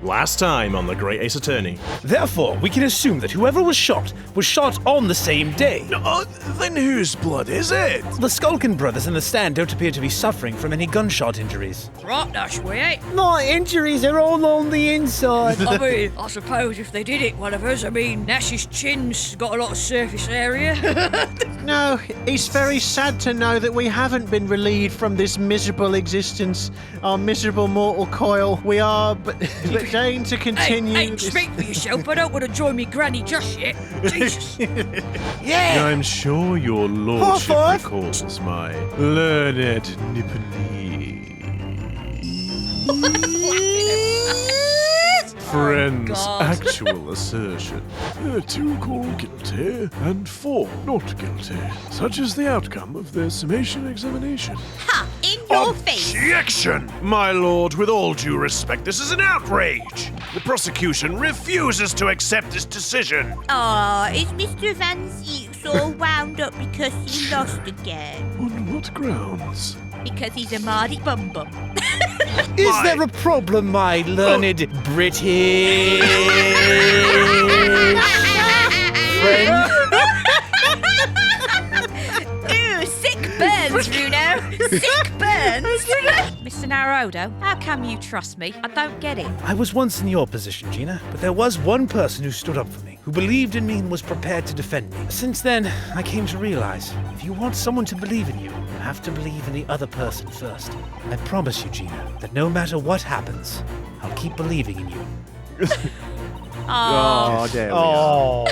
Last time on the Great Ace Attorney. Therefore, we can assume that whoever was shot on the same day. Then whose blood is it? The Skulkin Brothers in the stand don't appear to be suffering from any gunshot injuries. Right, Nash, we ain't. My injuries are all on the inside. I mean, I suppose if they did it, one of us, Nash's chin's got a lot of surface area. No, it's very sad to know that we haven't been relieved from this miserable existence, our miserable mortal coil. We are, but going to continue. Hey, speak for yourself. I don't want to join me granny just yet. Jesus. Yeah. I'm sure your lordship recalls my learned Nipponese friend's actual assertion. 2 called guilty and 4 not guilty. Such is the outcome of their summation examination. Ha! In your face! Objection! My lord, with all due respect, this is an outrage! The prosecution refuses to accept this decision. Aw, is Mr Van Zeeks all wound up because he lost again? On what grounds? Because he's a Mardy Bum Bum. Is there a problem, my learned British friend? Ooh, sick burns, Runo. Sick burns. Mr. Naruto, how come you trust me? I don't get it. I was once in your position, Gina, but there was one person who stood up for me, who believed in me and was prepared to defend me. Since then, I came to realize, if you want someone to believe in you, you have to believe in the other person first. I promise you, Gina, that no matter what happens, I'll keep believing in you. Oh, there we are.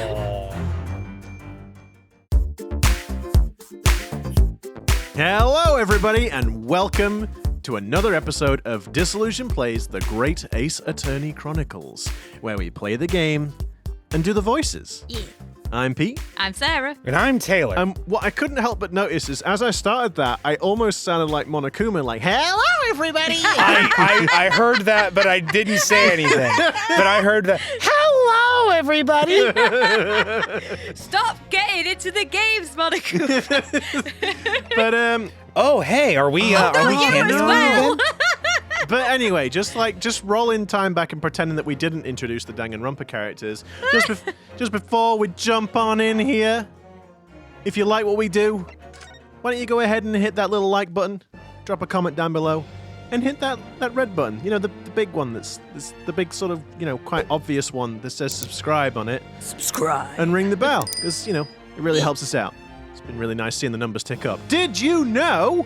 Hello, everybody, and welcome to another episode of Disillusion Plays The Great Ace Attorney Chronicles, where we play the game and do the voices. Yeah. I'm Pete. I'm Sarah. And I'm Taylor. What I couldn't help but notice is, as I started that, I almost sounded like Monokuma, like, hello, everybody! I heard that, but I didn't say anything. But I heard that. Hello, everybody. Stop getting into the games, Monica. But, Oh, hey, are we canon? well. But anyway, just roll in time back and pretending that we didn't introduce the Danganronpa characters. Just before we jump on in here, if you like what we do, why don't you go ahead and hit that little like button, drop a comment down below, and hit that red button. You know, the big one that's the big sort of, you know, quite obvious one that says subscribe on it. Subscribe. And ring the bell, because, you know, it really helps us out. It's been really nice seeing the numbers tick up. Did you know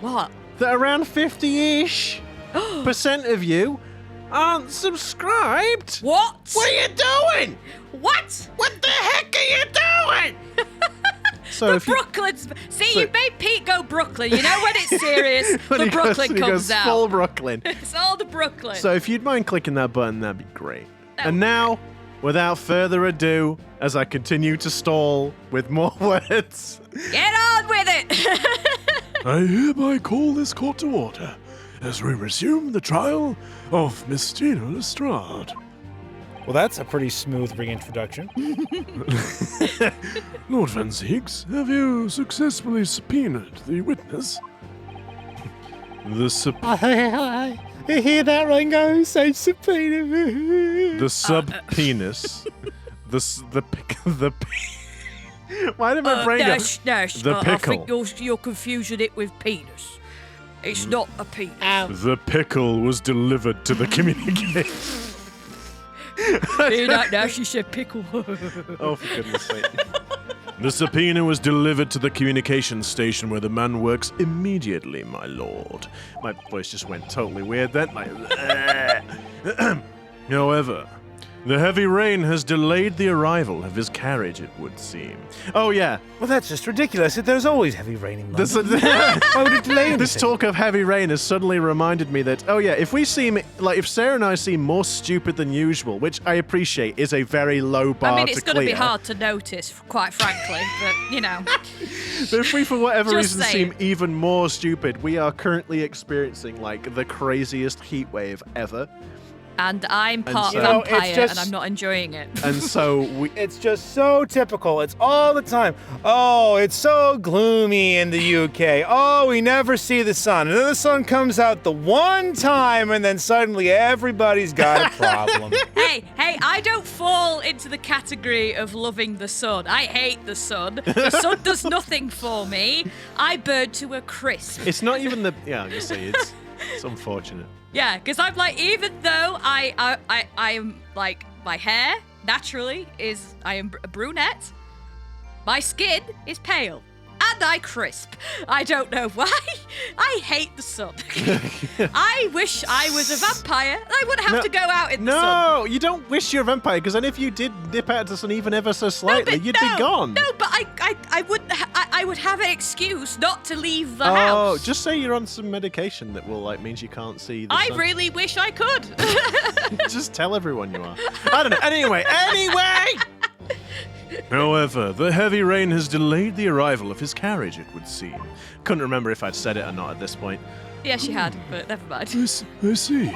What? that around 50-ish % of you aren't subscribed? What? What are you doing? What? What the heck are you doing? So if you, Brooklyn's. See, So- you made Pete go Brooklyn. You know when it's serious, when the he goes- Brooklyn he comes goes out. full Brooklyn. It's all the Brooklyn. So if you'd mind clicking that button, that'd be great. That And would be now, without further ado, as I continue to stall with more words, Get on with it. I hereby call this court to order as we resume the trial of Miss Gina Lestrade. Well, that's a pretty smooth reintroduction. Lord Van Zeeks, have you successfully subpoenaed the witness? I hear that, Rango? Say subpoena. the subpenis, the Why did my brain go? Nash, The I pickle. think you're confusing it with penis. It's not a penis. The pickle was delivered to the communication. Hear that, Nash? You said pickle. Oh, for goodness sake. The subpoena was delivered to the communications station where the man works immediately, my lord. My voice just went totally weird then. Like, However, the heavy rain has delayed the arrival of his carriage, it would seem. oh yeah. Well, that's just ridiculous. There's always heavy rain in This, London. Why would it delay anything? this talk of heavy rain has suddenly reminded me that, oh yeah, if Sarah and I seem more stupid than usual, which I appreciate is a very low bar I mean, to it's going to clear. be hard to notice, quite frankly, but, you know. But if we, for whatever Just reason, saying. seem even more stupid, we are currently experiencing, like, the craziest heat wave ever. And I'm part so- vampire, it's just- and I'm not enjoying it. And so we. It's just so typical. It's all the time. Oh, it's so gloomy in the UK. Oh, we never see the sun. And then the sun comes out the one time, and then suddenly everybody's got a problem. Hey, I don't fall into the category of loving the sun. I hate the sun. The sun does nothing for me. I burn to a crisp. It's not even the. Yeah, I'm gonna say it's unfortunate. Yeah, because I'm like, even though I am like, my hair naturally I am a brunette, my skin is pale. And I crisp. I don't know why. I hate the sun. I wish I was a vampire. I wouldn't have to go out in the sun. No, you don't wish you're a vampire, because then if you did dip out of the sun even ever so slightly, you'd be gone. No, but I wouldn't. I would have an excuse not to leave the Oh, house. just say you're on some medication that will means you can't see the I sun. really wish I could. Just tell everyone you are. I don't know. Anyway. However, the heavy rain has delayed the arrival of his carriage, it would seem. Couldn't remember if I'd said it or not at this point. Yes, you had, but never mind. I see.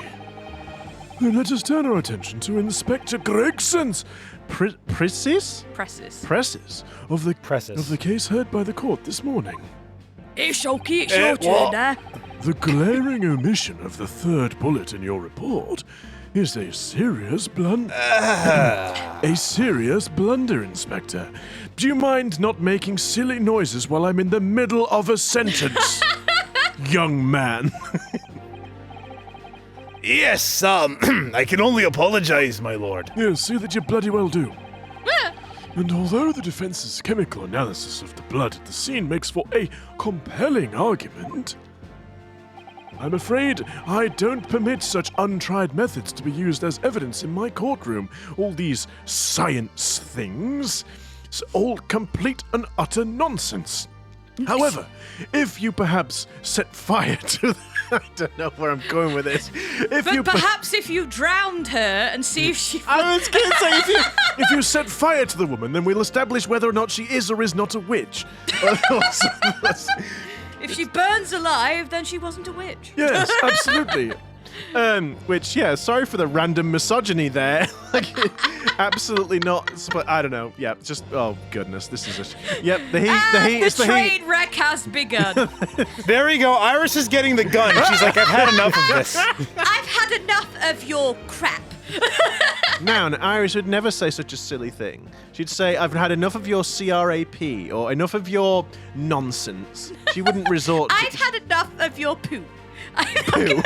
Then let us turn our attention to Inspector Gregson's Presses Presses. of the Presses. case heard by the court this morning. It's okay, it's your turn now. The glaring omission of the third bullet in your report is a serious blunder. A serious blunder, Inspector. Do you mind not making silly noises while I'm in the middle of a sentence? Young man. Yes, I can only apologize, my lord. Yes, see that you bloody well do. And although the defense's chemical analysis of the blood at the scene makes for a compelling argument, I'm afraid I don't permit such untried methods to be used as evidence in my courtroom. All these science things. It's all complete and utter nonsense. However, if you perhaps set fire to I don't know where I'm going with this. But perhaps if you drowned her and see if she... I was going to say, if you set fire to the woman, then we'll establish whether or not she is or is not a witch. If she burns alive, then she wasn't a witch. Yes, absolutely. Which, yeah, sorry for the random misogyny there. Absolutely not. But I don't know. Yeah, just, oh, goodness, this is a... Yep, the heat, it's the heat. train wreck has begun. There we go. Iris is getting the gun. She's like, I've had enough of this. I've had enough of your crap. Now, Iris would never say such a silly thing. She'd say, I've had enough of your CRAP, or enough of your nonsense. She wouldn't resort to... I've had enough of your poo. Poo.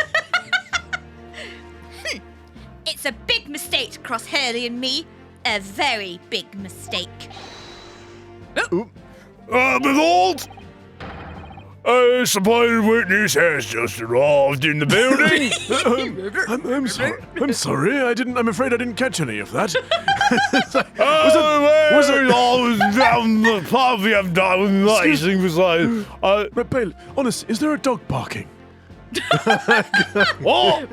It's a big mistake to cross Hurley and me. A very big mistake. My lord! A supplied witness has just arrived in the building. I'm sorry. I'm afraid I didn't catch any of that. But Bale, honestly, is there a dog barking? What?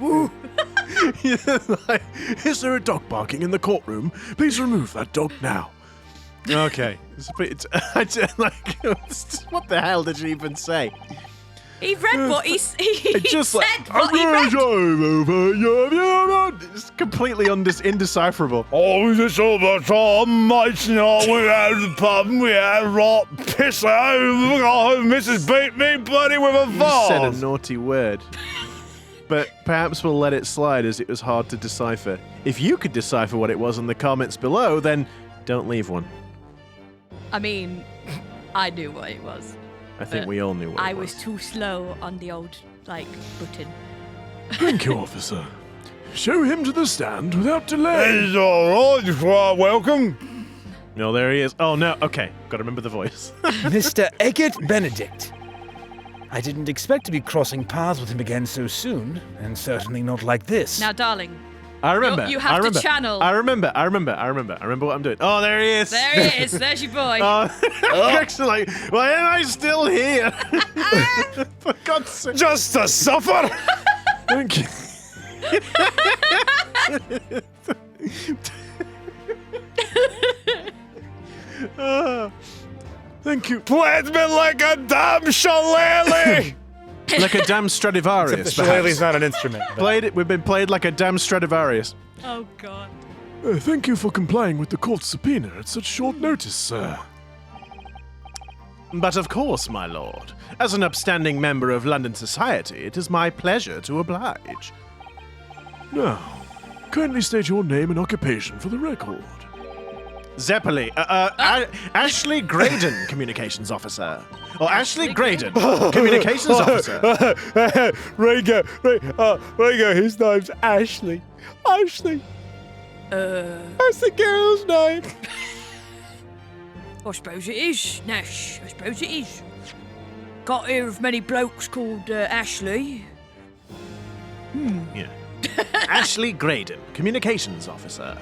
Is there a dog barking in the courtroom? Please remove that dog now. Okay. What the hell did she even say? He read what he said. Just like, What he read. It's completely indecipherable. Oh, it's all the time, mates. You know, we had the pub and we had right piss out. Mrs. beat me bloody with a You vase. said a naughty word. But perhaps we'll let it slide as it was hard to decipher. If you could decipher what it was in the comments below, then don't leave one. I mean, I knew what it was. I think we all knew what I it was too slow on the old, button. Thank you, officer. Show him to the stand without delay. It's all right. You're quite welcome. No, there he is. Oh, no. Okay. Got to remember the voice. Mr. Eggert Benedict. I didn't expect to be crossing paths with him again so soon, and certainly not like this. Now, darling, I remember. You have to channel. I remember what I'm doing. Oh, there he is. there he is. There's your boy. Greg's like, why am I still here? For God's sake. Just to suffer. Thank you. Thank you. Plant me like a damn shillelagh. Like a damn Stradivarius, Except the shillelagh's perhaps. not an instrument. but- We've been played like a damn Stradivarius. Oh God. Thank you for complying with the court's subpoena at such short notice, sir. But of course, my lord. As an upstanding member of London society, it is my pleasure to oblige. Now, kindly state your name and occupation for the record. Zeppeli, Ashley Graydon, communications officer. Or Ashley Graydon, communications officer. Ringo, his name's Ashley. Ashley. That's the girl's name. I suppose it is, Nash. I suppose it is. Can't hear of many blokes called Ashley. Yeah. Ashley Graydon, communications officer.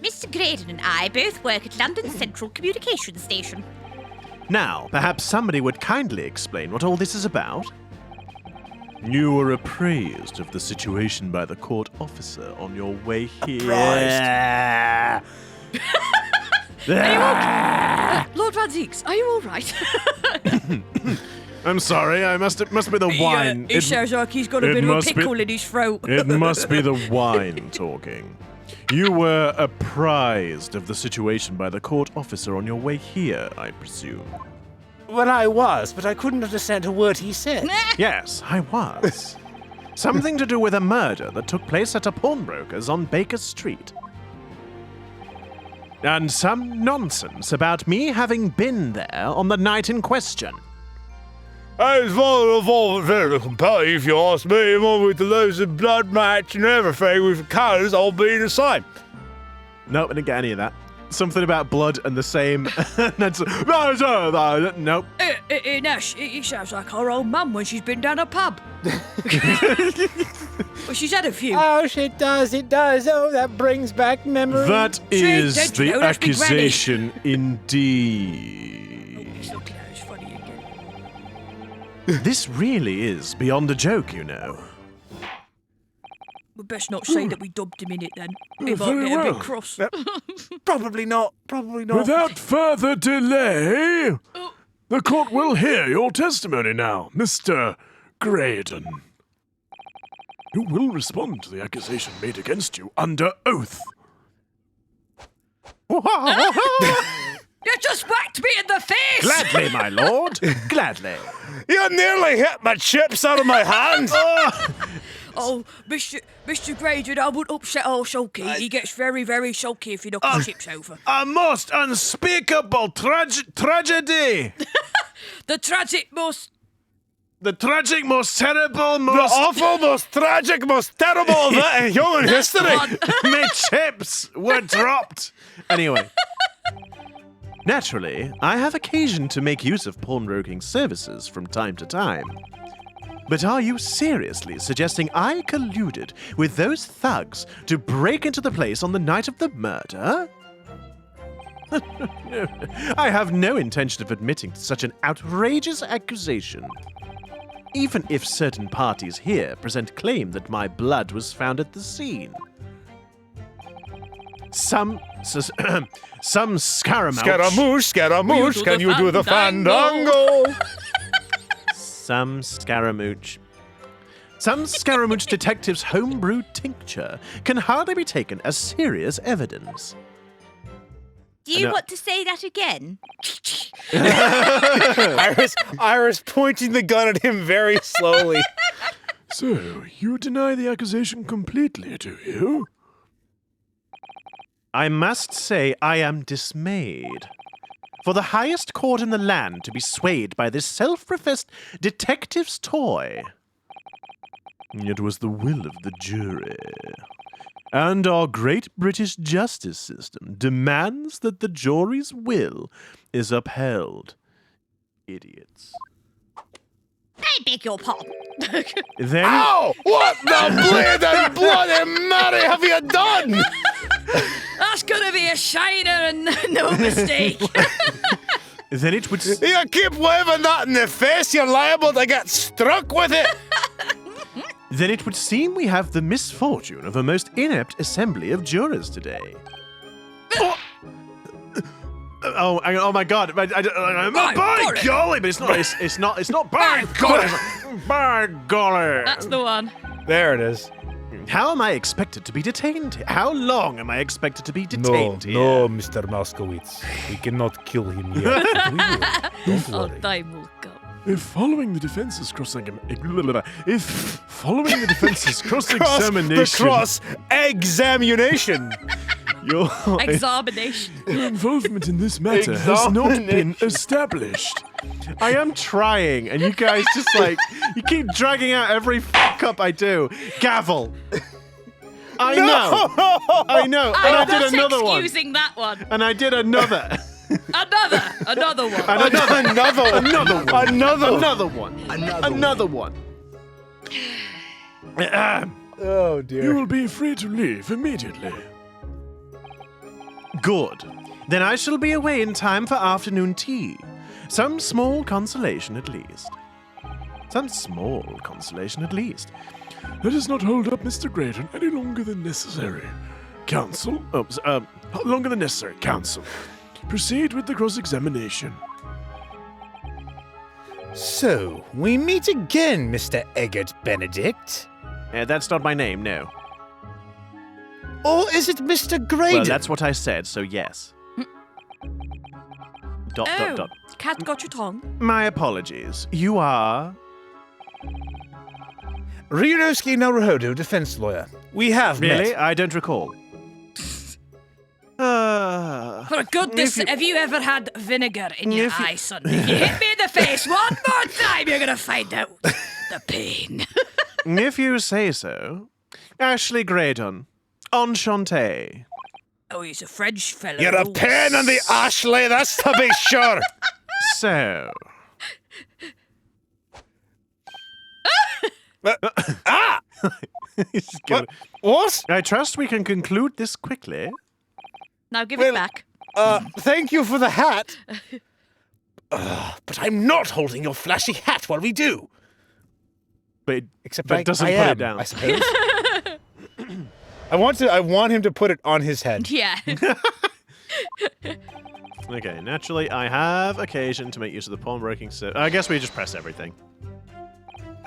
Mr. Graydon and I both work at London Central Communications Station. Now, perhaps somebody would kindly explain what all this is about? You were appraised of the situation by the court officer on your way here. Lord Van Zeeks, are you all right? I'm sorry, it must be the wine. He sounds like he's got a it bit of a must be- pickle in his throat. It must be the wine talking. You were apprised of the situation by the court officer on your way here, I presume. Well, I was, but I couldn't understand a word he said. Yes, I was. Something to do with a murder that took place at a pawnbroker's on Baker Street. And some nonsense about me having been there on the night in question. It's very compelling if you ask me, with the loads of blood match and everything, with the colours all being the same. Nope, I didn't get any of that. Something about blood and the same. Nope. Nash, it sounds like our old mum when she's been down a pub. Well, she's had a few. Oh, it does. Oh, that brings back memories. That See, is don't you the know, that's me granny. accusation indeed. He's looking at us funny again. This really is beyond a joke, you know. We best not say that we dubbed him in it then. He might very get a well. bit cross. Probably not. Probably not. Without further delay, the court will hear your testimony now, Mr. Graydon. You will respond to the accusation made against you under oath. You just whacked me in the face! Gladly, my lord. Gladly. You nearly hit my chips out of my hand. Oh, Mr. Graydon, I wouldn't upset old Sulky. He gets very, very sulky if you knock his chips over. A most unspeakable tragedy. The tragic most... The tragic, most terrible, The most... awful, most tragic, most terrible event in human history. My chips were dropped. Anyway. Naturally, I have occasion to make use of pawnbroking services from time to time. But are you seriously suggesting I colluded with those thugs to break into the place on the night of the murder? No, I have no intention of admitting to such an outrageous accusation. Even if certain parties here present claim that my blood was found at the scene. Some Scaramouche. Scaramouche, can you do the fandango? Some Scaramouche detective's homebrewed tincture can hardly be taken as serious evidence. Do you No. want to say that again? Iris pointing the gun at him very slowly. So, you deny the accusation completely, do you? I must say I am dismayed. For the highest court in the land to be swayed by this self-professed detective's toy. It was the will of the jury. And our great British justice system demands that the jury's will is upheld. Idiots. I beg your pardon. Then, Ow! What the bleeding bloody Mary have you done? That's gonna be a shiner and no mistake. then it would... You keep waving that in the face, you're liable to get struck with it. Then it would seem we have the misfortune of a most inept assembly of jurors today. Oh my God! By golly. golly, but it's not by golly. By golly. That's the one. There it is. How am I expected to be detained here? How long am I expected to be detained here? No, Mr. Moskowitz. We cannot kill him yet. We will. Don't Oh, worry. time will come. If following the defense's cross-examination... Examination. Your Examination. Your involvement in this matter has not been established. I am trying, and you guys just you keep dragging out every fuck up I do. Gavel. I know, and I did another one, excusing that one. and I did another, Another one. and another one. Oh You dear. will be free to leave immediately. Good. Then I shall be away in time for afternoon tea. Some small consolation at least. Let us not hold up Mr. Graydon any longer than necessary. Counsel? Longer than necessary. Counsel. Proceed with the cross-examination. So, we meet again, Mr. Eggert Benedict. That's not my name, no. Or is it Mr. Graydon? Well, that's what I said, so yes. Oh, cat got your tongue. My apologies. You are... Ryunosuke Naruhodo, defense lawyer. We have Really? met. I don't recall. For goodness, If you- have you ever had vinegar in your If you- eye, son? If you hit me in the face one more time, you're gonna find out the pain. If you say so. Ashley Graydon. Enchanté. Oh, he's a French fellow. You're a pain in the Ashley, that's to be sure. So... He's gonna- What? I trust we can conclude this quickly. Now give it back. Thank you for the hat. But I'm not holding your flashy hat while we do. But Except but I, doesn't I put am, it down. I suppose. I want him to put it on his head. Yeah. Okay, naturally, I have occasion to make use of the pawnbroking I guess we just press everything.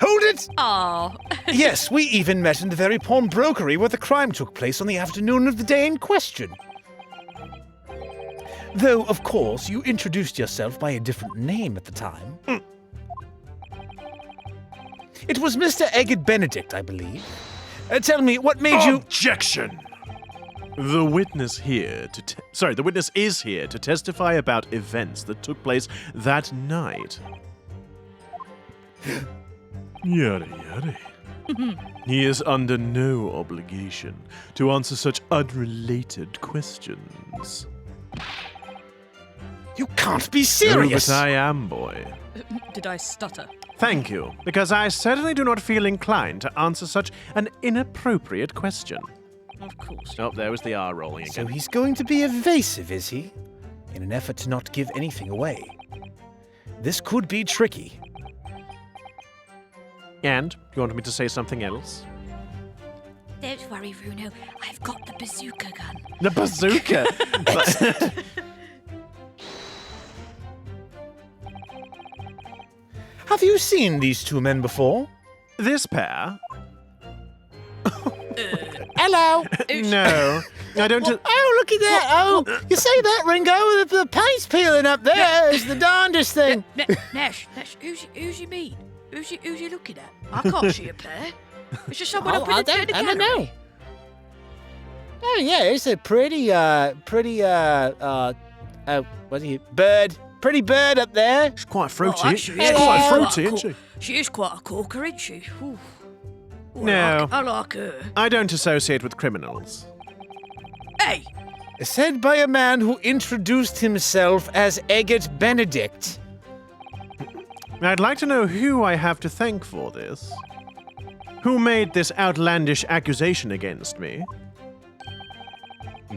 Hold it! Oh. Yes, we even met in the very pawnbrokery where the crime took place on the afternoon of the day in question. Though, of course, you introduced yourself by a different name at the time. It was Mr. Eggert Benedict, I believe. Tell me, what made you... Objection! The witness the witness is here to testify about events that took place that night. Yada yada. He is under no obligation to answer such unrelated questions. You can't be Oh, serious! but I am, boy. Did I stutter? Thank you, because I certainly do not feel inclined to answer such an inappropriate question. Of course. Oh, there was the R rolling So again. he's going to be evasive, is he? In an effort to not give anything away. This could be tricky. And, you want me to say something else? Don't worry, Runo. I've got the bazooka gun. The bazooka! Have you seen these two men before? This pair? Hello! No. I don't... Oh, look at that! Oh, you see that, Ringo? The paint's peeling up there. It's the darndest thing. Nash, who's you mean? Who's you looking at? I can't see a pair. It's just someone up in the I don't gallery. know. Oh, yeah, it's a pretty pretty bird up there. She's quite fruity. Oh, She's actually, quite yeah, fruity, quite isn't she? She is quite a corker, isn't she? Ooh. Ooh, No. I like her. I don't associate with criminals. Hey! Said by a man who introduced himself as Eggert Benedict. I'd like to know who I have to thank for this. Who made this outlandish accusation against me?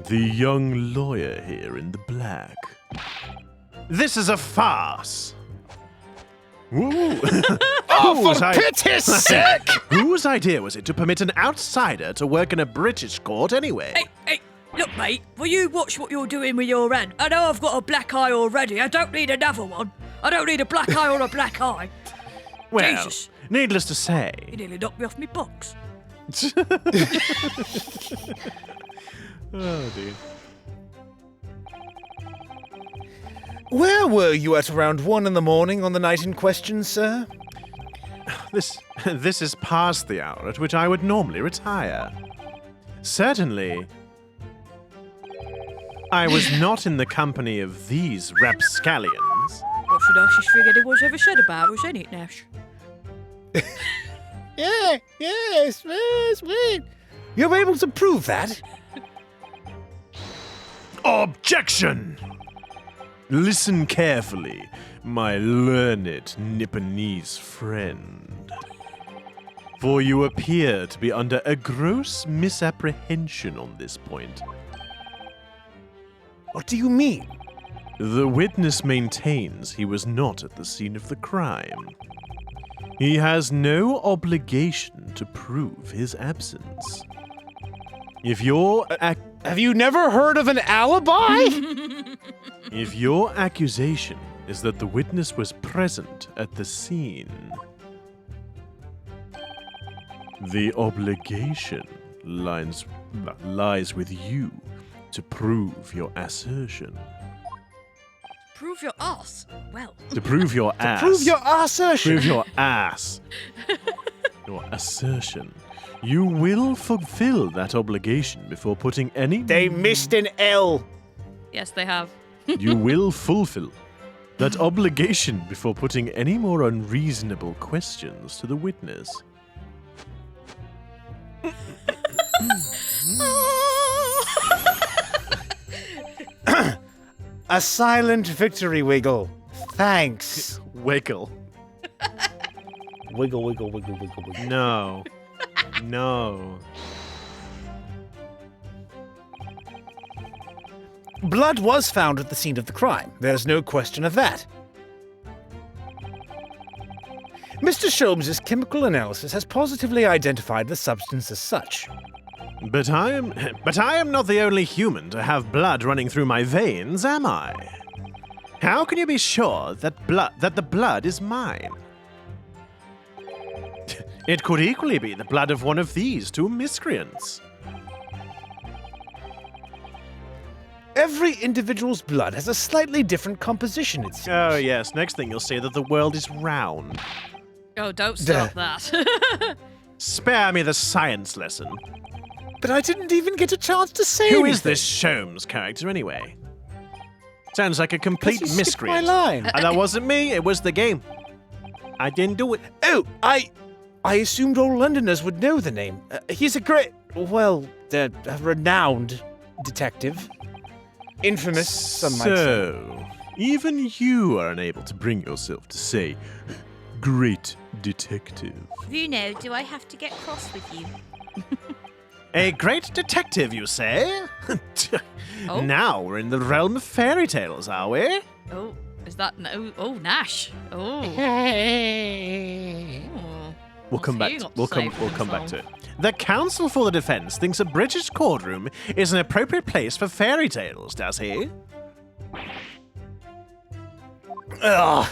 The young lawyer here in the black. This is a farce. Ooh. Oh, for pity's sake! Whose idea was it to permit an outsider to work in a British court anyway? Hey! Look, mate, will you watch what you're doing with your hand? I know I've got a black eye already. I don't need another one. I don't need a black eye or a black eye. Well, Jesus. needless to say, You nearly knocked me off my box. oh dear. Where were you at around 1 in the morning on the night in question, sir? This is past the hour at which I would normally retire. Certainly, I was not in the company of these rapscallions. What's the nicest thing anyone's ever said about us, ain't it, Nash? Yes, wait. You're able to prove that? Objection! Listen carefully, my learned Nipponese friend. For you appear to be under a gross misapprehension on this point. What do you mean? The witness maintains he was not at the scene of the crime. He has no obligation to prove his absence. If your Have you never heard of an alibi? if your accusation is that the witness was present at the scene, the obligation lies with you to prove your assertion. Prove your ass. Well, To prove your ass. Prove your assertion. Prove your ass. Your assertion. You will fulfill that obligation before putting any. They missed an L. yes, they have. You will fulfill that obligation before putting any more unreasonable questions to the witness. A silent victory wiggle. Thanks. Wiggle. Wiggle, wiggle, wiggle, wiggle, wiggle. No. No. Blood was found at the scene of the crime. There's no question of that. Mr. Sholmes' chemical analysis has positively identified the substance as such. But I am not the only human to have blood running through my veins, am I? How can you be sure that the blood is mine? It could equally be the blood of one of these two miscreants. Every individual's blood has a slightly different composition, it seems. Oh yes, next thing you'll say that the world is round. Oh, don't stop that. Spare me the science lesson. But I didn't even get a chance to say Who anything. is this Sholmes character anyway? Sounds like a complete You skipped miscreant. my line. And that wasn't me, it was the game. I didn't do it. Oh, I assumed all Londoners would know the name. He's a a renowned detective. Infamous, some might say. So, even you are unable to bring yourself to say, great detective. Bruno, do I have to get cross with you? A great detective, you say? Oh. Now we're in the realm of fairy tales, are we? Oh, is that oh Nash? Oh. We'll come back. What's he got to We'll say come for back to himself? it. The counsel for the defense thinks a British courtroom is an appropriate place for fairy tales, does he? Ugh.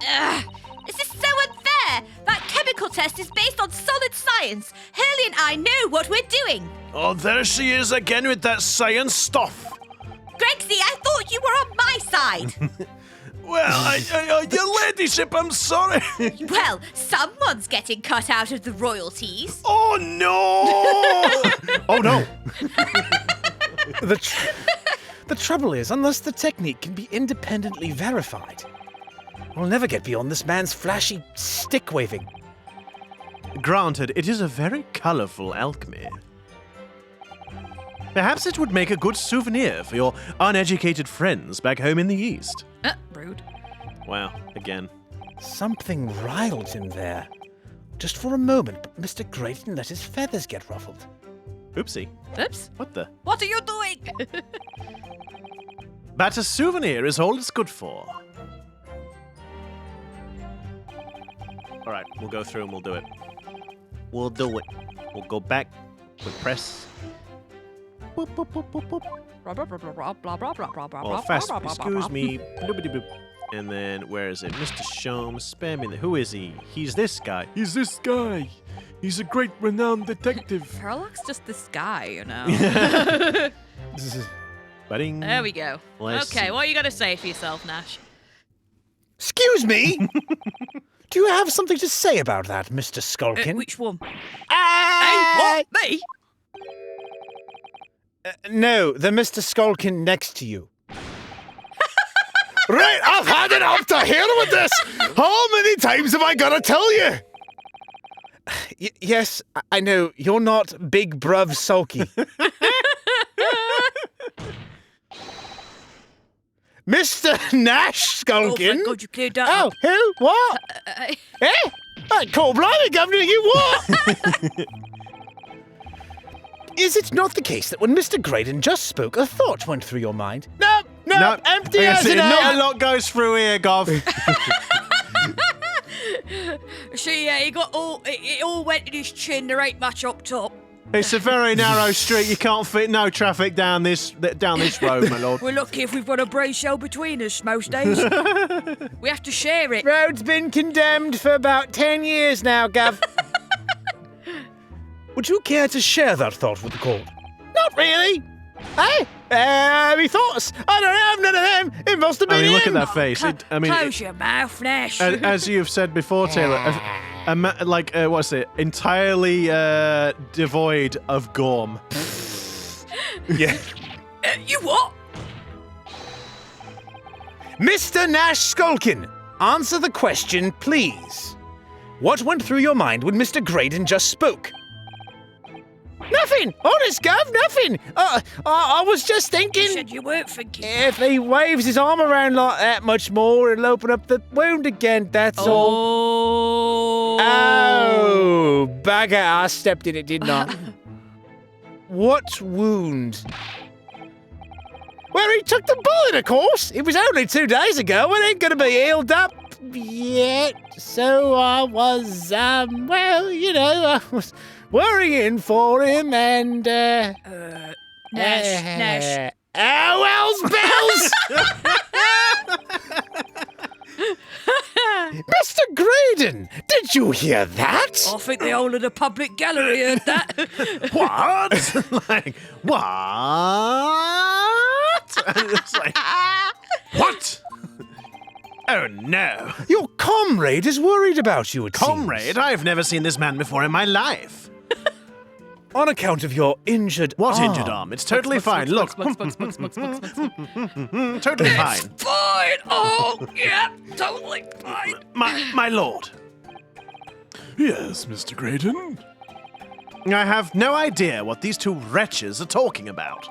Ugh, this is so unfair! That chemical test is based on solid science. Hurley and I know what we're doing. Oh, there she is again with that science stuff. Gregsy, I thought you were on my side. Well, your ladyship, I'm sorry. Well, someone's getting cut out of the royalties. Oh no! Oh no! The trouble is, unless the technique can be independently verified, we'll never get beyond this man's flashy stick waving. Granted, it is a very colorful alchemy. Perhaps it would make a good souvenir for your uneducated friends back home in the East. Rude. Wow, again. Something riled him there. Just for a moment, but Mr. Graydon let his feathers get ruffled. Oopsie. Oops. What the? What are you doing? But a souvenir is all it's good for. Alright, we'll go through and we'll do it. We'll do it. We'll go back. We'll press. Oh, fast. Excuse me. Bloop-a-dee-boop. And then, where is it? Mr. Shom, spare me. Who is he? He's this guy. He's this guy. He's a great renowned detective. Sherlock's just this guy, you know. Budding. There we go. Let's Okay, see. what are you going to say for yourself, Nash? Excuse me? Do you have something to say about that, Mr. Skulkin? Which one? Ah! What? Me? No, the Mr. Skulkin next to you. Right, I've had enough to hell with this. How many times have I got to tell you? Yes, I know. You're not Big Bruv Sulky. Mr. Nash Oh, Skulkin. thank God you cleared that Oh, up. who? What? Eh? Cool, blimey, Governor, you what? Is it not the case that when Mr. Graydon just spoke, a thought went through your mind? No, empty as an Not a lot goes through here, Gov. See, yeah, he got all. It all went in his chin. There ain't much up top. It's a very narrow street. You can't fit no traffic down this road, my lord. We're lucky if we've got a brain cell between us most days. We have to share it. Road's been condemned for about 10 years now, Gov. Would you care to share that thought with the court? Not really. Hey, any thoughts? I don't have none of them. It must have been I mean, look at him. that face. Close your mouth, Nash. As you've said before, Taylor, what's it? Entirely devoid of gorm. Yeah. You what? Mr. Nash Skulkin, answer the question, please. What went through your mind when Mr. Graydon just spoke? Nothing! Honest, Gov, nothing! I was just thinking... You said you weren't thinking. If he waves his arm around like that much more, it'll open up the wound again, that's all. Oh, bagger, I stepped in it, didn't I? What wound? Well, he took the bullet, of course. It was only 2 days ago. It ain't gonna be healed up yet. So I was, I was worrying for him and, Nash. Wells bells! Mr. Graydon, did you hear that? I think the whole of the public gallery heard that. What? Like, what? And it's like, what? Oh, no. Your comrade is worried about you, it Comrade, seems. I've never seen this man before in my life. On account of your injured What arm. injured arm? It's totally fine. Look, totally fine. Fine. Oh, yeah, totally fine. My lord, Yes, Mr. Graydon. I have no idea what these two wretches are talking about.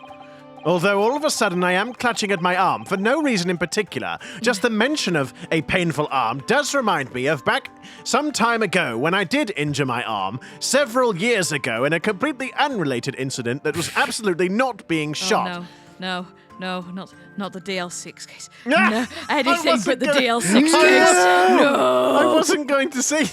Although all of a sudden I am clutching at my arm for no reason in particular, just the mention of a painful arm does remind me of back some time ago when I did injure my arm several years ago in a completely unrelated incident that was absolutely not being shot. No, not the DL6 case. Ah, No, anything wasn't but the gonna- DL6 case. I wasn't going to say.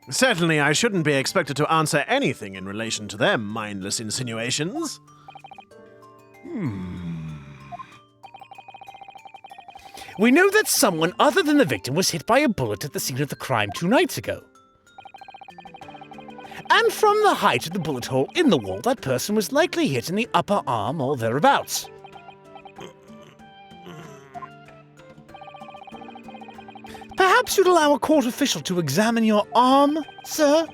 Certainly, I shouldn't be expected to answer anything in relation to their mindless insinuations. We know that someone other than the victim was hit by a bullet at the scene of the crime 2 nights ago. And from the height of the bullet hole in the wall, that person was likely hit in the upper arm or thereabouts. Perhaps you'd allow a court official to examine your arm, sir?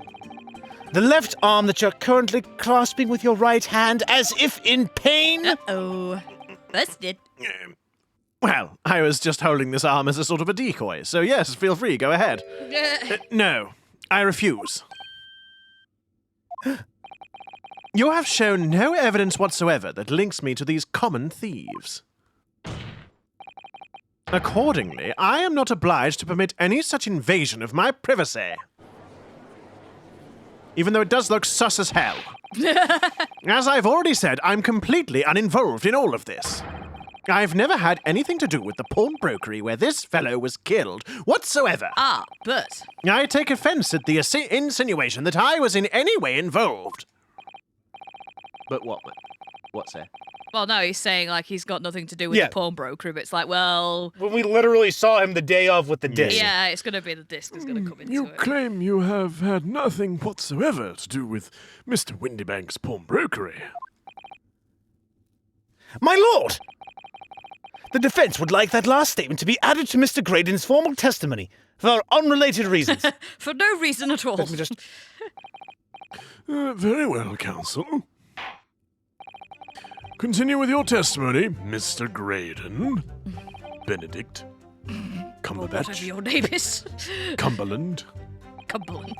The left arm that you're currently clasping with your right hand as if in pain? Oh, busted. Well, I was just holding this arm as a sort of a decoy, so yes, feel free, go ahead. No, I refuse. You have shown no evidence whatsoever that links me to these common thieves. Accordingly, I am not obliged to permit any such invasion of my privacy. Even though it does look sus as hell. As I've already said, I'm completely uninvolved in all of this. I've never had anything to do with the pawnbrokery where this fellow was killed whatsoever. But I take offense at the insinuation that I was in any way involved. But what? What's it? Well, no, he's saying like he's got nothing to do with Yeah. the pawnbroker. But it's like, well, When we literally saw him the day of with the disc. yeah, it's gonna be the disc that's gonna come into You it. claim you have had nothing whatsoever to do with Mr. Windybank's pawnbrokery. My lord! The defense would like that last statement to be added to Mr. Graydon's formal testimony for unrelated reasons. For no reason at all. Let me just... Very well, counsel. Continue with your testimony, Mr. Graydon. Benedict. Or whatever Cumberbatch. your name is. Cumberland. Cumberland.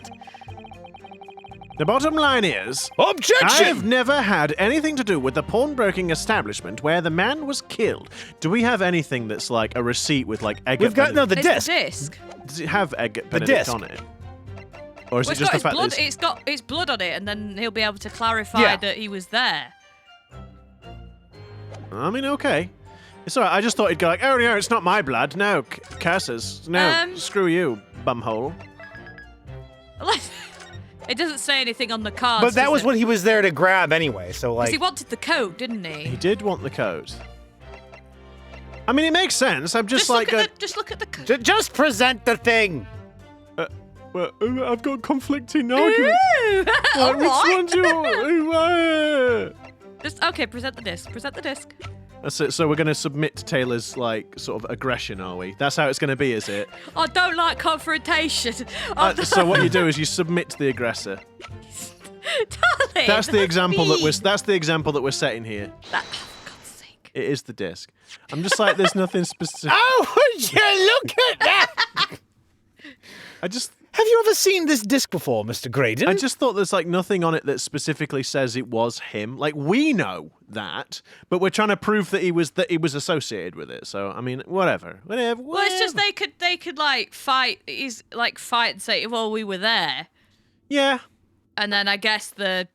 The bottom line is, Objection! I've never had anything to do with the pawnbroking establishment where the man was killed. Do we have anything that's like a receipt with like Eggert We've got, no, Benedict? the It's disc. the disc. Does it have Eggert Benedict disc. on it? Or is Well, it just the fact blood. that It's got its blood on it, and then he'll be able to clarify Yeah. that he was there. I mean, okay. It's alright, I just thought he'd go like, oh no, it's not my blood. No, curses. No, screw you, bumhole. It doesn't say anything on the cards. But that does was it? what he was there to grab anyway, so 'Cause like... he wanted the coat, didn't He he? did want the coat. I mean, it makes sense. I'm just, Just like, look at the coat. Just present the thing! well, I've got conflicting arguments. All Which right. one do you... Just okay. Present the disc. Present the disc. That's it. So we're going to submit to Taylor's, like, sort of aggression, are we? That's how it's going to be, is it? I don't like confrontation. So what you do is you submit to the aggressor. Darling. That's the example that mean. that's the example that we're setting here. That, oh, for God's sake. It is the disc. I'm just like, there's nothing specific. Oh, would you look at that? I just Have you ever seen this disc before, Mr. Graydon? I just thought there's like nothing on it that specifically says it was him. Like we know that, but we're trying to prove that he was associated with it. So I mean, whatever. Well, it's just they could like fight. He's like fight and say, "Well, we were there," yeah. and then I guess the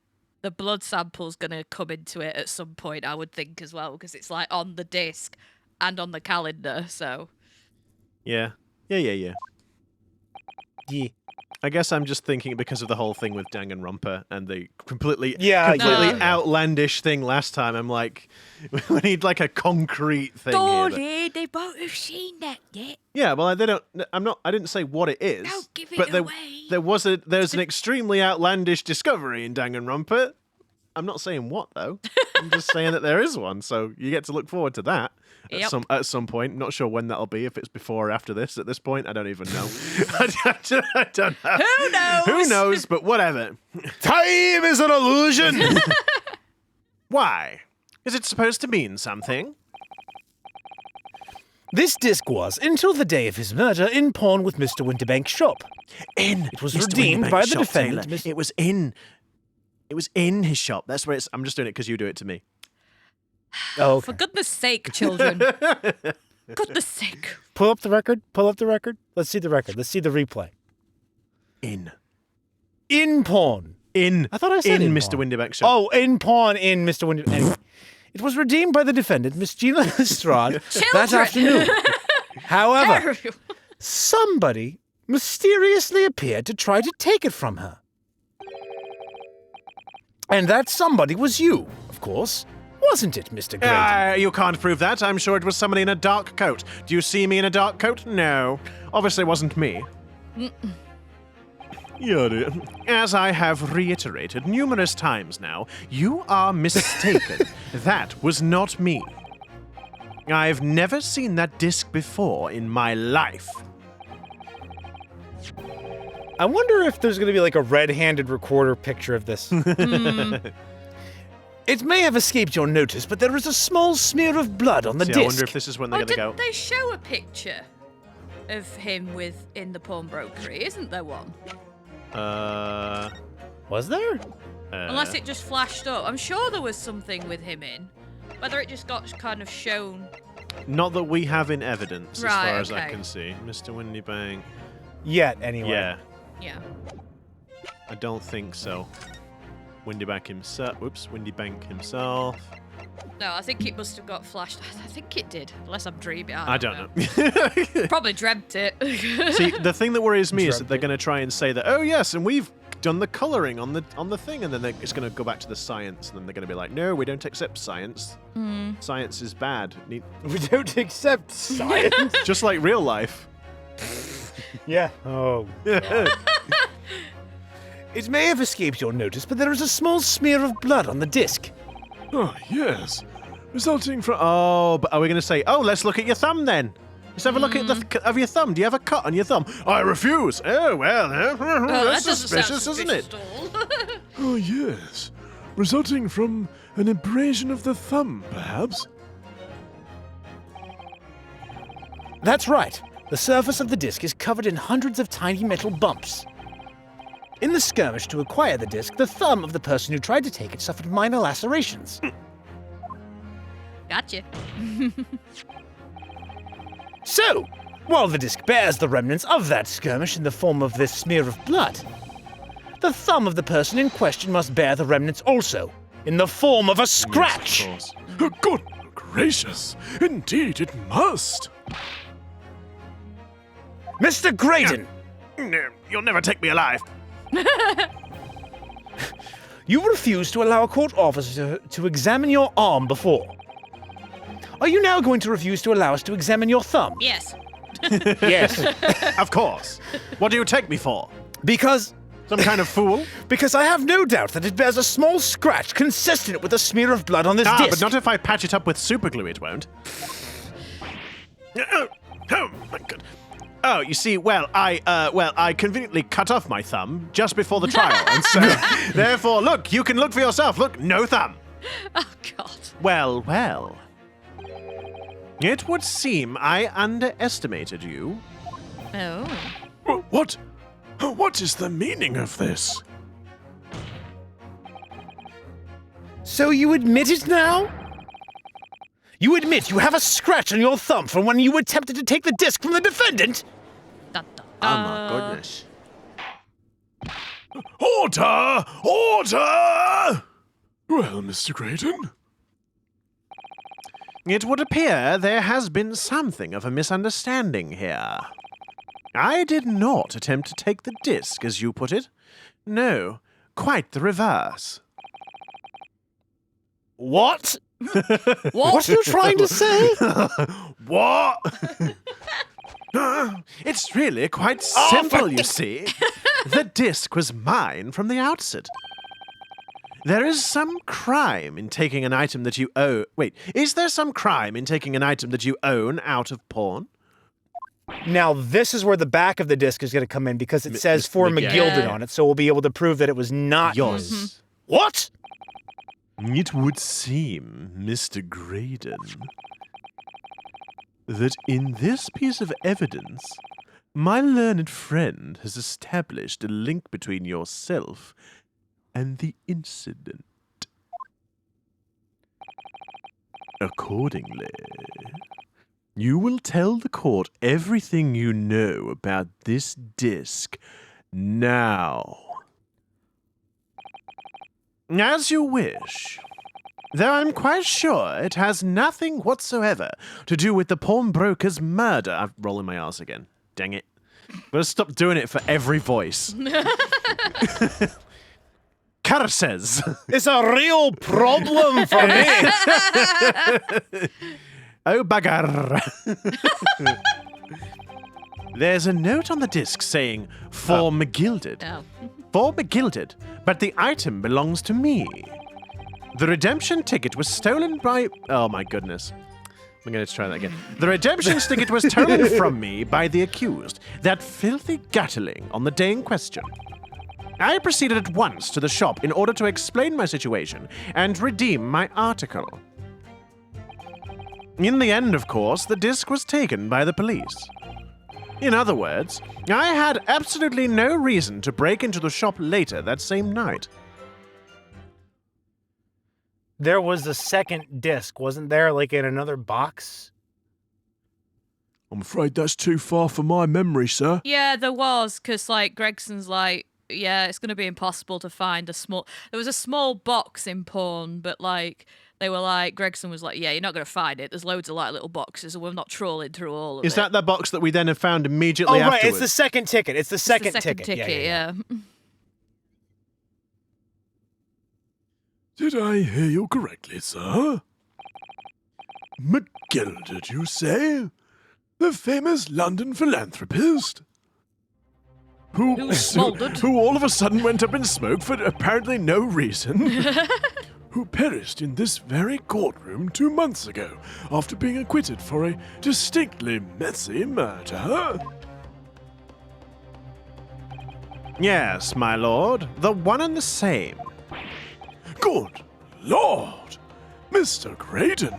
blood sample's gonna come into it at some point. I would think as well because it's like on the disc and on the calendar. So Yeah. Yeah. I guess I'm just thinking because of the whole thing with Danganronpa and the completely Yeah, yeah. outlandish thing last time. I'm like, we need like a concrete thing here. that- they won't have seen that yet. Yeah, well, they don't. I didn't say what it is. Don't give it but away. There's an extremely outlandish discovery in Danganronpa. I'm not saying what though. I'm just saying that there is one. So you get to look forward to that Yep. at some point. Not sure when that'll be. If it's before or after this. At this point, I don't even know. I don't know. who knows? Who knows? But whatever. Time is an illusion! Why? Is it supposed to mean something? This disc was, until the day of his murder, in pawn with Mr. Winterbank's shop. It was Mr. redeemed Winterbank's by the shop, defendant, Taylor. Miss- It was in his shop. That's where it's. I'm just doing it because you do it to me. Oh, For goodness sake, children. Goodness sake. Pull up the record. Let's see the record. Let's see the replay. In pawn. I thought I said in Mr. pawn. Winterbank's shop. Oh, in pawn in Mr. Winterbank. Anyway, it was redeemed by the defendant, Miss Gina Lestrade, that Children. afternoon. However, Terrible. somebody mysteriously appeared to try to take it from her. And that somebody was you, of course. Wasn't it, Mr. Graydon? You can't prove that. I'm sure it was somebody in a dark coat. Do you see me in a dark coat? No. Obviously, it wasn't me. As I have reiterated numerous times now, you are mistaken. That was not me. I've never seen that disc before in my life. I wonder if there's going to be like a red-handed recorder picture of this. It may have escaped your notice, but there is a small smear of blood on the See, disc. I wonder if this is when they're Oh, going to go. didn't they show a picture of him in the pawnbrokery? Isn't there one? Was there? Unless it just flashed up. I'm sure there was something with him in. Whether it just got kind of shown. Not that we have in evidence, as Right, far as I okay. can see. Mr. Windybank. Yet, anyway. Yeah, Yeah. I don't think so. Windybank himself. Whoops, Windybank himself. No, I think it must have got flashed. I think it did. Unless I'm dreaming. I don't know. Probably dreamt it. See, the thing that worries me is that Dreamt they're it. going to try and say that, oh yes, and we've done the colouring on the thing, and then it's going to go back to the science, and then they're going to be like, no, we don't accept science. Science is bad. We don't accept science. Just like real life. Yeah. Oh. It may have escaped your notice, but there is a small smear of blood on the disc. Oh, yes. Resulting from... Oh, but are we going to say, oh, let's look at your thumb then? Let's have a look at of your thumb. Do you have a cut on your thumb? I refuse. Oh, well, that's suspicious, isn't it? Oh, yes. Resulting from an abrasion of the thumb, perhaps? That's right. The surface of the disc is covered in hundreds of tiny metal bumps. In the skirmish to acquire the disc, the thumb of the person who tried to take it suffered minor lacerations. Gotcha. So, while the disc bears the remnants of that skirmish in the form of this smear of blood, the thumb of the person in question must bear the remnants also, in the form of a scratch. Yes, of course. Oh, good gracious. Indeed, it must. Mr. Graydon, No, you'll never take me alive. you refused to allow a court officer to examine your arm before. Are you now going to refuse to allow us to examine your thumb? Yes. Yes. Of course. What do you take me for? Because Some kind of fool? I have no doubt that it bears a small scratch consistent with a smear of blood on this disc. But not if I patch it up with superglue, it won't. Oh, my God. Oh, you see, I conveniently cut off my thumb just before the trial, and so, therefore, look, you can look for yourself. Look, no thumb. Oh, God. Well. It would seem I underestimated you. Oh. What? What is the meaning of this? So you admit it now? You admit you have a scratch on your thumb from when you attempted to take the disc from the defendant? Dun, dun, Oh, dun. my goodness. Order! Order! Well, Mr. Graydon? It would appear there has been something of a misunderstanding here. I did not attempt to take the disc, as you put it. No, quite the reverse. What? What? What are you trying to say? What? It's really quite simple, you see. The disc was mine from the outset. There is some crime in taking an item that you own. Wait, is there some crime in taking an item that you own out of pawn? Now, this is where the back of the disc is going to come in because it says for McGilden. McGilden on it, so we'll be able to prove that it was not Yours. What? It would seem, Mr. Graydon, that in this piece of evidence, my learned friend has established a link between yourself and the incident. Accordingly, you will tell the court everything you know about this disc now. As you wish. Though I'm quite sure it has nothing whatsoever to do with the pawnbroker's murder. I'm rolling my arse again. Dang it. I'm gonna stop doing it for every voice. Curses. It's a real problem for me. Oh, bugger. There's a note on the disc saying, for McGilded. Oh. For McGilded, but the item belongs to me. The redemption ticket was stolen by... Oh, my goodness. I'm going to try that again. The redemption ticket was stolen from me by the accused, that filthy Gatling, on the day in question. I proceeded at once to the shop in order to explain my situation and redeem my article. In the end, of course, the disc was taken by the police. In other words, I had absolutely no reason to break into the shop later that same night. There was a second disc, wasn't there, like in another box? I'm afraid that's too far for my memory, sir. Yeah, there was, because, like, Gregson's like, yeah, it's going to be impossible to find a small... There was a small box in pawn, but, like, they were like... Gregson was like, yeah, you're not going to find it. There's loads of, like, little boxes, and we're not trawling through all of it. Is that the box that we then have found immediately Oh, right, afterwards? it's the second ticket. It's the It's the second ticket. yeah. Did I hear you correctly, sir? McGilded, you say? The famous London philanthropist? Who smouldered? Who all of a sudden went up in smoke for apparently no reason? Who perished in this very courtroom 2 months ago after being acquitted for a distinctly messy murder? Yes, my lord. The one and the same. Good Lord! Mr. Graydon!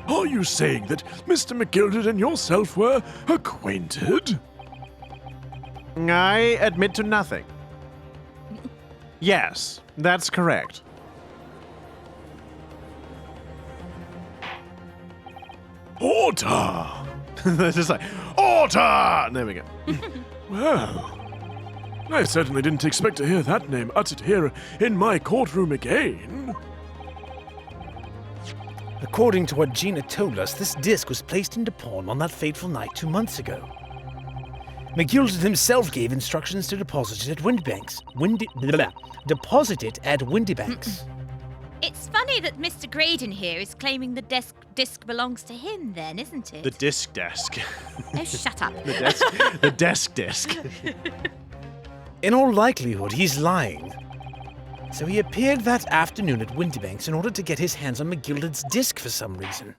Are you saying that Mr. McGilded and yourself were acquainted? I admit to nothing. Yes, that's correct. Order! It's just like, order! There we go. Well, I certainly didn't expect to hear that name uttered here in my courtroom again. According to what Gina told us, this disc was placed into pawn on that fateful night 2 months ago. McGilded himself gave instructions to deposit it at deposit it at Windybanks. It's funny that Mr. Graydon here is claiming the disc belongs to him then, isn't it? The desk. Oh, shut up. The desk disc. In all likelihood, he's lying. So he appeared that afternoon at Windybanks in order to get his hands on McGilded's disc for some reason.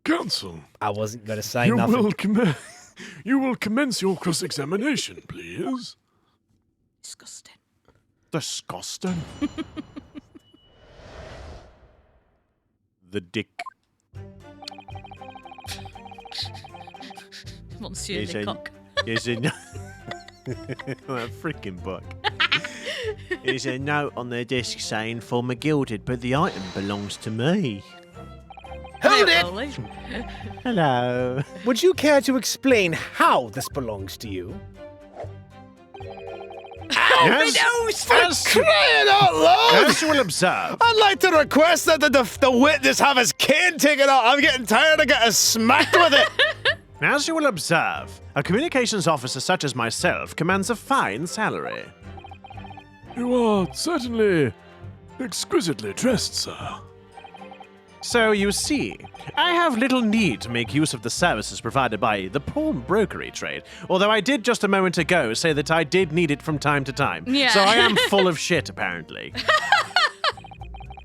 Counsel, I wasn't going to say you nothing. you will commence your cross-examination, please. Disgusting. Disgusting. The dick Monsieur is Lecoq. is a that freaking book. Is a note on the disc saying for McGilded, but the item belongs to me. Hold it! Ollie. Hello. Would you care to explain how this belongs to you? Crying out loud! As you will observe, I'd like to request that the witness have his cane taken out. I'm getting tired of getting smacked with it. as you will observe, a communications officer such as myself commands a fine salary. You are certainly exquisitely dressed, sir. So you see, I have little need to make use of the services provided by the pawnbrokery trade, although I did just a moment ago say that I did need it from time to time. Yeah. So I am full of shit, apparently.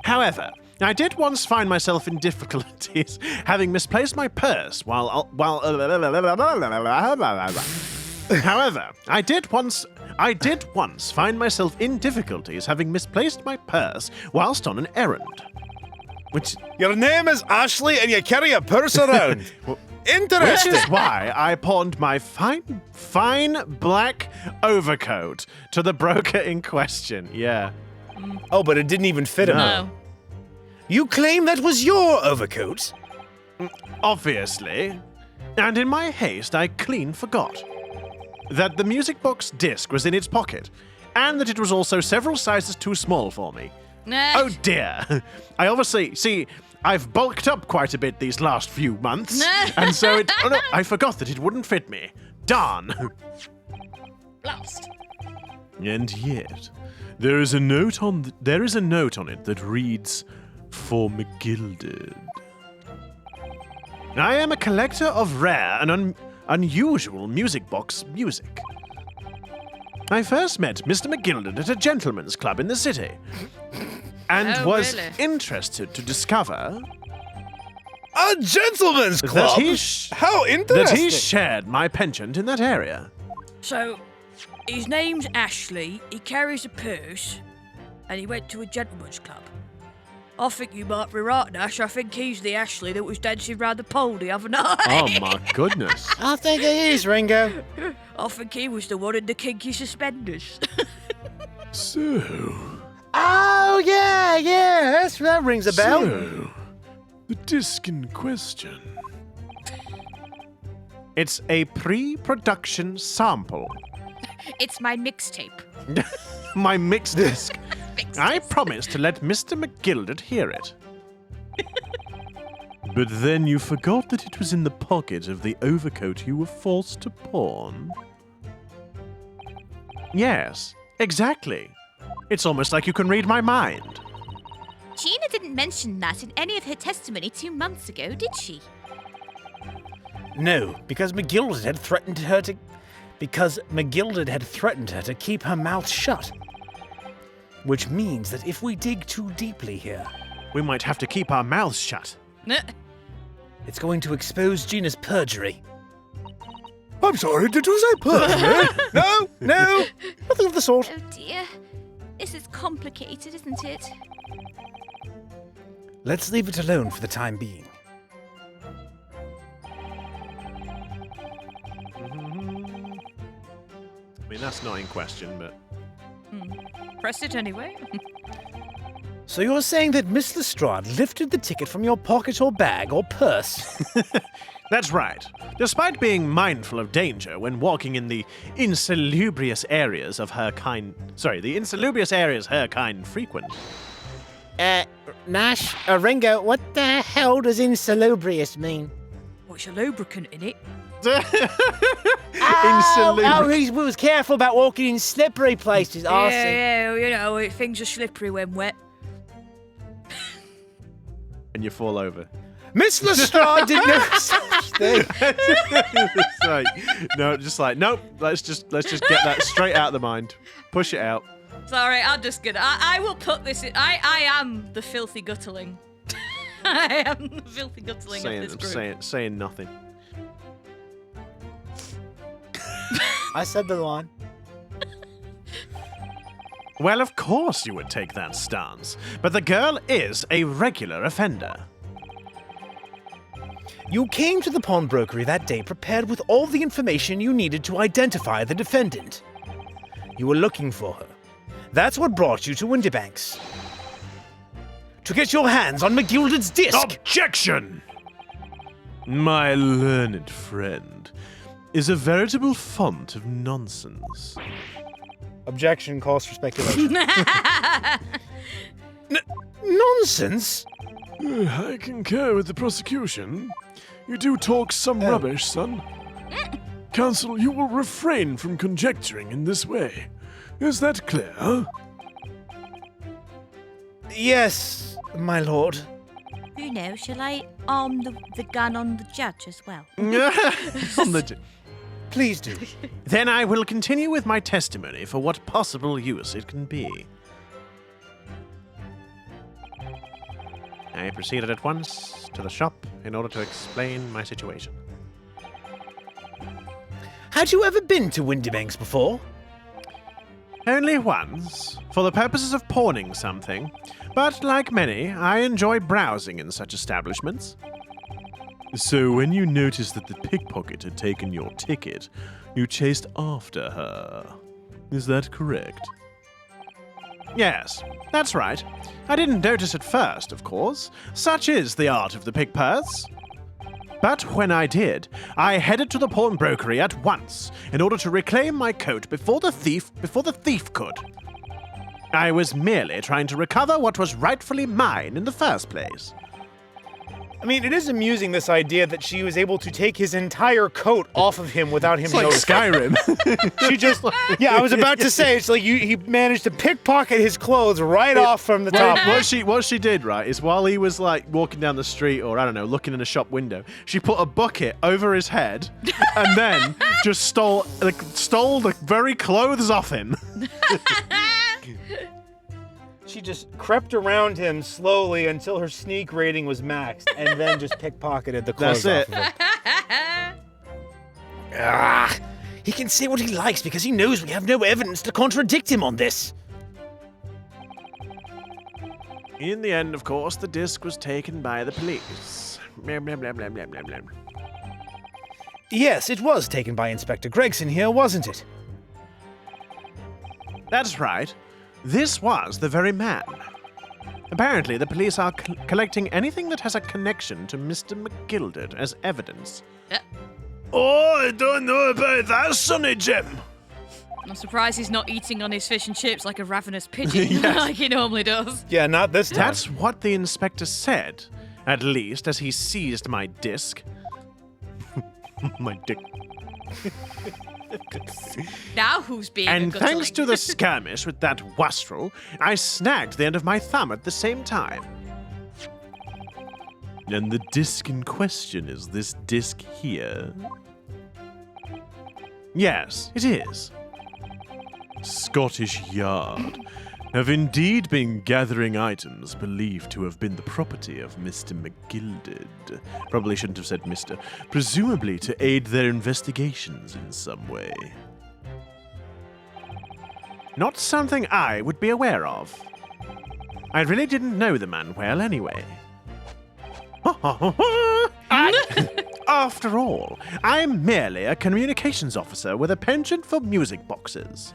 However, I did once find myself in difficulties having misplaced my purse However, I did once find myself in difficulties having misplaced my purse whilst on an errand. Which Your name is Ashley and you carry a purse around. Which Interesting. is why I pawned my fine black overcoat to the broker in question. Yeah. Oh, but it didn't even fit him. No. You claim that was your overcoat? Obviously. And in my haste, I clean forgot that the music box disc was in its pocket, and that it was also several sizes too small for me. Oh dear. I obviously, see, I've bulked up quite a bit these last few months, and so I forgot that it wouldn't fit me. Darn. Blast. And yet, there is a note on it that reads, "For McGilded." I am a collector of rare and unusual music box music. I first met Mr. McGilded at a gentleman's club in the city, and Oh, was really? interested to discover A gentleman's club? How that interesting. he shared my penchant in that area. So, his name's Ashley, he carries a purse, and he went to a gentleman's club. I think you might be right, Nash. I think he's the Ashley that was dancing round the pole the other night. Oh my goodness. I think it is, Ringo. I think he was the one in the kinky suspenders. So, Oh, yeah, that rings a bell. so, the disc in question. It's a pre-production sample. It's my mixtape. My mixed disc. I promised to let Mr. McGilded hear it. But then you forgot that it was in the pocket of the overcoat you were forced to pawn. Yes, exactly. It's almost like you can read my mind. Gina didn't mention that in any of her testimony 2 months ago, did she? No, because McGilded had threatened her to keep her mouth shut. Which means that if we dig too deeply here, We might have to keep our mouths shut. it's going to expose Gina's perjury. I'm sorry, did you say perjury? No, nothing of the sort. Oh dear. This is complicated, isn't it? Let's leave it alone for the time being. I mean, that's not in question, but... Press it anyway. So you're saying that Miss Lestrade lifted the ticket from your pocket or bag or purse? That's right. Despite being mindful of danger when walking in the insalubrious areas of her kind... Sorry, the insalubrious areas her kind frequent. Nash, Ringo, what the hell does insalubrious mean? What's a lubricant in it? Oh, he was careful about walking in slippery places. I see. Yeah, you know, things are slippery when wet. And you fall over. Miss Lestrade didn't know such thing. It's like, no, just like, nope, let's just get that straight out of the mind. Push it out. Sorry, I'm just gonna. I will put this in. I am the filthy gutterling. I am the filthy gutterling of this group. Saying nothing. I said the line. Well, of course you would take that stance, but the girl is a regular offender. You came to the pawnbrokery that day prepared with all the information you needed to identify the defendant. You were looking for her. That's what brought you to Windybanks. To get your hands on McGilded's disc. Objection! My learned friend is a veritable font of nonsense. Objection calls for speculation. Nonsense? I concur with the prosecution. You do talk some rubbish, son. Counsel, you will refrain from conjecturing in this way. Is that clear? Yes, my lord. Bruno, shall I arm the gun on the judge as well? Please do. Then I will continue with my testimony for what possible use it can be. I proceeded at once to the shop in order to explain my situation. Had you ever been to Windybanks before? Only once, for the purposes of pawning something, but like many, I enjoy browsing in such establishments. So when you noticed that the pickpocket had taken your ticket, you chased after her. Is that correct? Yes, that's right. I didn't notice at first, of course. Such is the art of the pickpurse. But when I did, I headed to the pawnbrokery at once in order to reclaim my coat before the thief could. I was merely trying to recover what was rightfully mine in the first place. I mean, it is amusing, this idea that she was able to take his entire coat off of him without him noticing. Skyrim. She just, I was about to say, it's like he managed to pickpocket his clothes right off from the top. What she did, right, is while he was like walking down the street or, I don't know, looking in a shop window, she put a bucket over his head and then just stole the very clothes off him. She just crept around him slowly until her sneak rating was maxed, and then just pickpocketed the clothes That's off of him. He can say what he likes because he knows we have no evidence to contradict him on this. In the end, of course, the disc was taken by the police. Blah, blah, blah, blah, blah, blah, blah. Yes, it was taken by Inspector Gregson here, wasn't it? That's right. This was the very man. Apparently, the police are collecting anything that has a connection to Mr. McGilded as evidence. Oh, I don't know about that, Sonny Jim. I'm surprised he's not eating on his fish and chips like a ravenous pigeon like he normally does. Yeah, not this time. That's what the inspector said, at least as he seized my disc. My dick. Now who's being a And good thanks to link? the skirmish with that wastrel, I snagged the end of my thumb at the same time. And the disc in question is this disc here. Yes, it is. Scottish Yard have indeed been gathering items believed to have been the property of Mr. McGilded. Probably shouldn't have said Mr. Presumably to aid their investigations in some way. Not something I would be aware of. I really didn't know the man well anyway. After all, I'm merely a communications officer with a penchant for music boxes.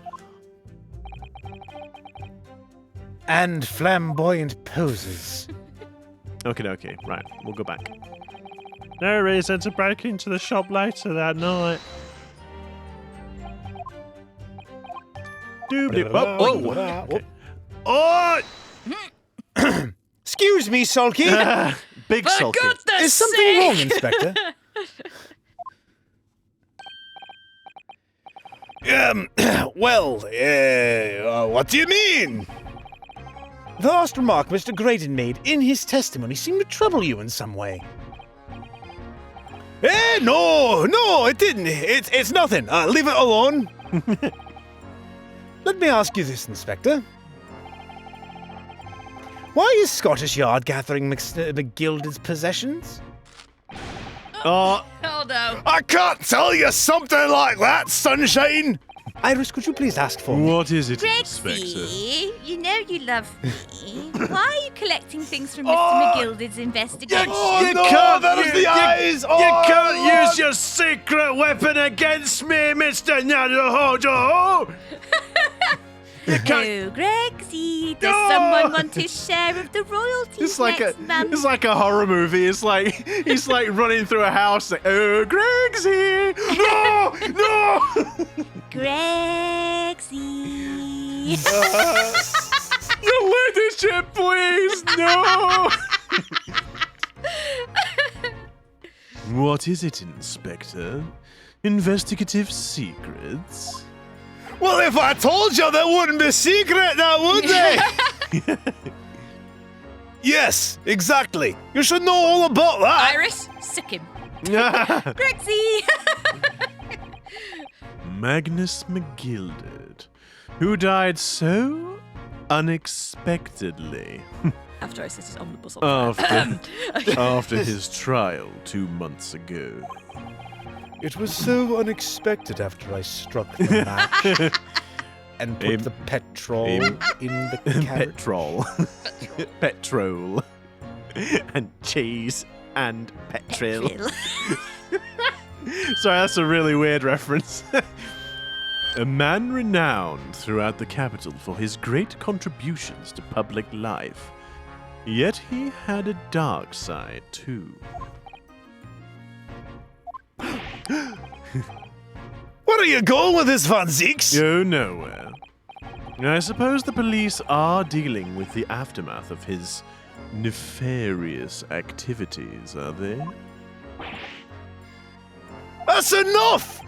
And flamboyant poses. Okay, right, we'll go back. No reason to break into the shop later that night. Okay. Oh! Excuse me, Sulky. Big For sulky. goodness Is something sake! wrong, Inspector? What do you mean? The last remark Mr. Graydon made in his testimony seemed to trouble you in some way. No, it didn't. It's nothing. Leave it alone. Let me ask you this, Inspector. Why is Scottish Yard gathering McGilded's possessions? Oh no. I can't tell you something like that, Sunshine! Iris, could you please ask for me? What is it, Inspector? Grexy, you know you love me. Why are you collecting things from Mr. McGilded's investigation? There's the eyes! You can't use your secret weapon against me, Mr. Naruhodo! You can't. Oh, Grexy, does someone want his share of the royalties It's like next month? it's like a horror movie. It's like he's like running through a house. Like, oh, Gregsy! No! Grexy. Your leadership, please, no! What is it, Inspector? Investigative secrets? Well, if I told you, that wouldn't be secret now, would they? Yes, exactly. You should know all about that. Iris, sick him. Grexy. Magnus McGilded, who died so unexpectedly After I set his omnibus on fire. after his trial 2 months ago. It was so unexpected after I struck the match and put the petrol in the carriage. Petrol. Petrol. And cheese and petrol. Sorry, that's a really weird reference. A man renowned throughout the capital for his great contributions to public life. Yet he had a dark side, too. Where are you going with this, Van Zeeks? Go nowhere. I suppose the police are dealing with the aftermath of his nefarious activities, are they? That's enough!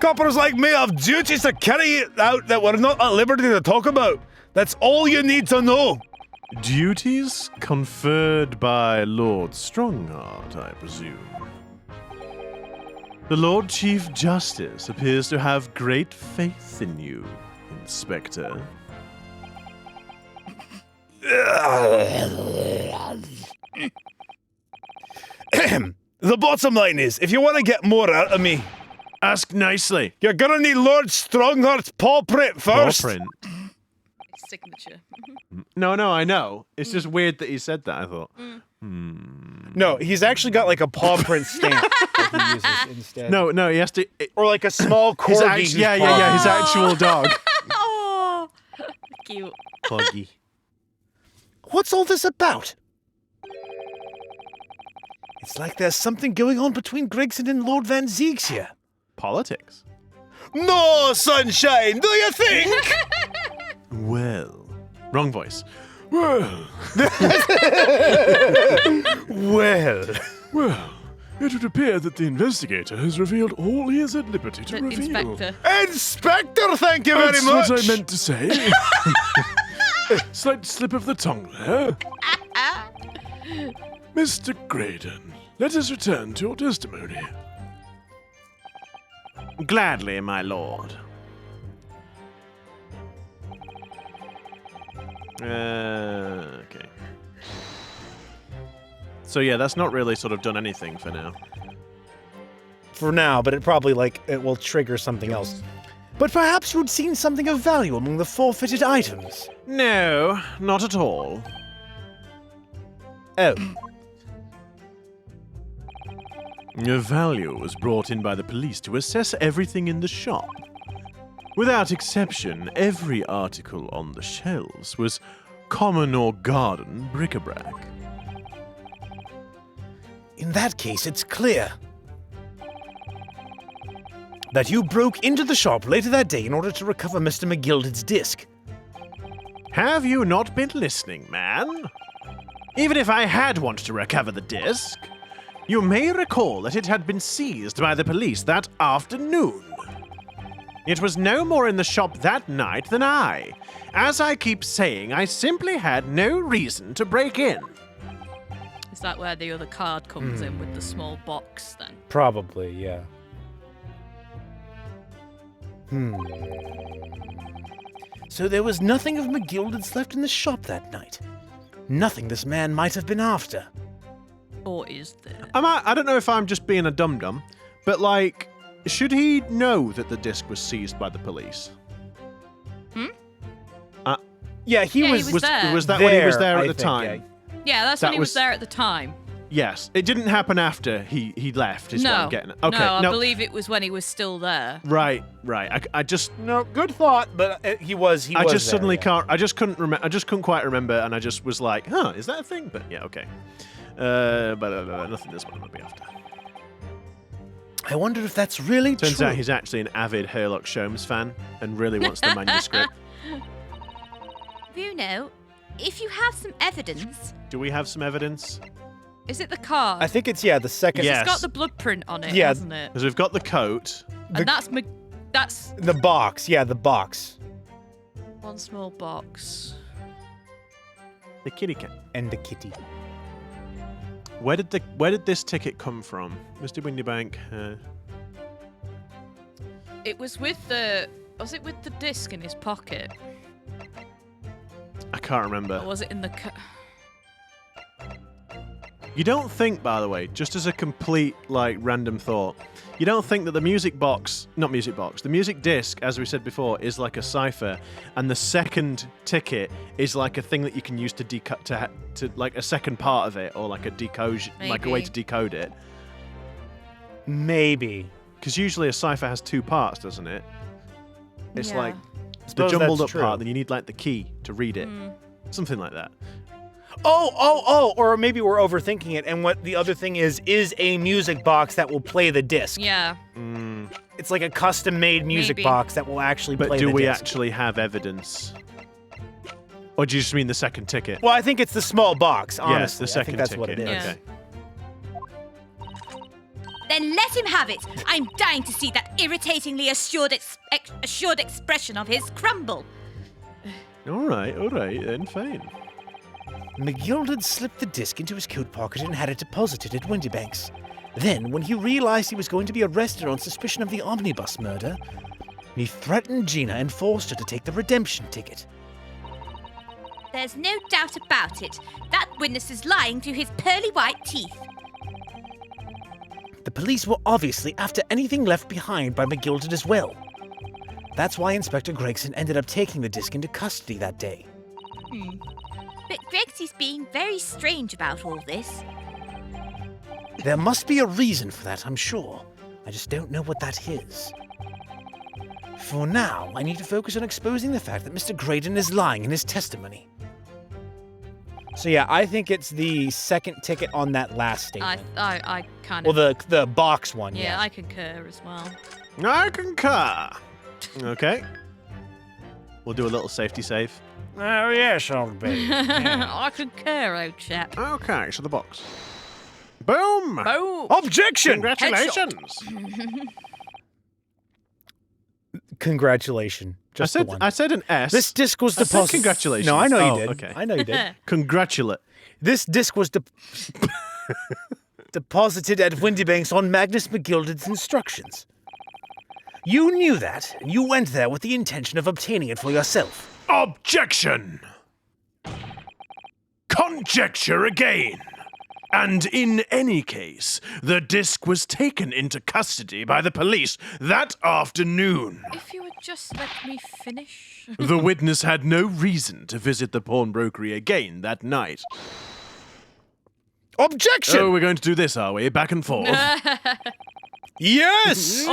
Coppers like me have duties to carry out that we're not at liberty to talk about. That's all you need to know. Duties conferred by Lord Strongheart, I presume. The Lord Chief Justice appears to have great faith in you, Inspector. The bottom line is, if you want to get more out of me, Ask nicely. you're gonna need Lord Strongheart's paw print first. Paw print. His signature. No, I know. It's just weird that he said that, I thought. No, he's actually got like a paw print stamp that he uses instead. No, he has to... Or like a small His corgi. who's yeah, his actual dog. Oh, cute. Poggy. What's all this about? It's like there's something going on between Gregson and Lord Van Zeeks here. Politics. No, Sunshine, do you think? Well. Wrong voice. Well, Well, well, It would appear that the investigator has revealed all he is at liberty to reveal. Inspector. Inspector, thank you very That's much. what I meant to say. Slight slip of the tongue there. Mr. Graydon, let us return to your testimony. Gladly, my lord. Okay. So yeah, that's not really sort of done anything for now. For now, but it probably, it will trigger something else. But perhaps you'd seen something of value among the forfeited items. No, not at all. Oh. A value was brought in by the police to assess everything in the shop. Without exception, every article on the shelves was common or garden bric-a-brac. In that case, it's clear that you broke into the shop later that day in order to recover Mr. McGilded's disc. Have you not been listening, man? Even if I had wanted to recover the disc, you may recall that it had been seized by the police that afternoon. It was no more in the shop that night than I. As I keep saying, I simply had no reason to break in. Is that where the other card comes in with the small box then? Probably, yeah. So there was nothing of McGilded's left in the shop that night. Nothing this man might have been after. Or is there? I don't know if I'm just being a dum-dum, but should he know that the disc was seized by the police? Yeah, he was there. Was that when he was there at the think, time? Yeah, that's That when he was was- there at the time. Yes. It didn't happen after he left, is what I'm getting at. Okay, no, I believe it was when he was still there. Right. I just No, good thought, but he was I just there, suddenly yeah. can't. I just couldn't quite remember, and I just was like, "Huh, is that a thing?" But yeah, okay. But nothing this one I'll be after. I wonder if that's really Turns true. out he's actually an avid Herlock Sholmes fan and really wants the manuscript. Bruno, if you have some evidence, Do we have some evidence? Is it the card? I think it's, the second... Yeah. It's got the blueprint on it, Yeah. hasn't it? Because we've got the coat. And that's The box, the box. one small box. The kitty cat. And the kitty. Where did this ticket come from, Mr. Windybank? It was with was it with the disc in his pocket? I can't Or remember. was it in the You don't think, by the way, just as a complete random thought, you don't think that the the music disc, as we said before, is like a cipher, and the second ticket is like a thing that you can use to decode to like a second part of it, or like a way to decode it. Maybe. Because usually a cipher has two parts, doesn't it? It's Yeah. like the Suppose jumbled that's up part, true. then you need the key to read it, something like that. Or maybe we're overthinking it, and what the other thing is a music box that will play the disc. Yeah. It's like a custom-made music Maybe. box that will actually But play do the we disc. actually have evidence? Or do you just mean the second ticket? Well, I think it's the small box, honestly. Yes, the second I think that's ticket. what it is. Yeah. Okay. then let him have it. I'm dying to see that irritatingly assured expression of his crumble. All right, then fine. McGilded slipped the disc into his coat pocket and had it deposited at Windybank's. Then, when he realized he was going to be arrested on suspicion of the omnibus murder, he threatened Gina and forced her to take the redemption ticket. There's no doubt about it. That witness is lying through his pearly white teeth. The police were obviously after anything left behind by McGilded as well. That's why Inspector Gregson ended up taking the disc into custody that day. But Gregsy's being very strange about all this. There must be a reason for that, I'm sure. I just don't know what that is. For now, I need to focus on exposing the fact that Mr. Graydon is lying in his testimony. So yeah, I think it's the second ticket on that last statement. I kind Well, of. the box one, Yeah, yeah. I concur as well. I concur. Okay. We'll do a little safety save. Oh, yes, old baby. I concur, old chap. Okay, so the box. Boom! Oh, Objection! Congratulations! Congratulations. Just the one. I said an S. This disc was I said deposited. congratulations. No, I know you Oh, did. okay. I know you did. Congratulate. This disc was deposited at Windybanks on Magnus McGilded's instructions. You knew that, and you went there with the intention of obtaining it for yourself. Objection! Conjecture again. And in any case, the disc was taken into custody by the police that afternoon. if you would just let me finish. The witness had no reason to visit the pawnbrokery again that night. Objection! Oh, we're going to do this, are we? Back and forth. Yes!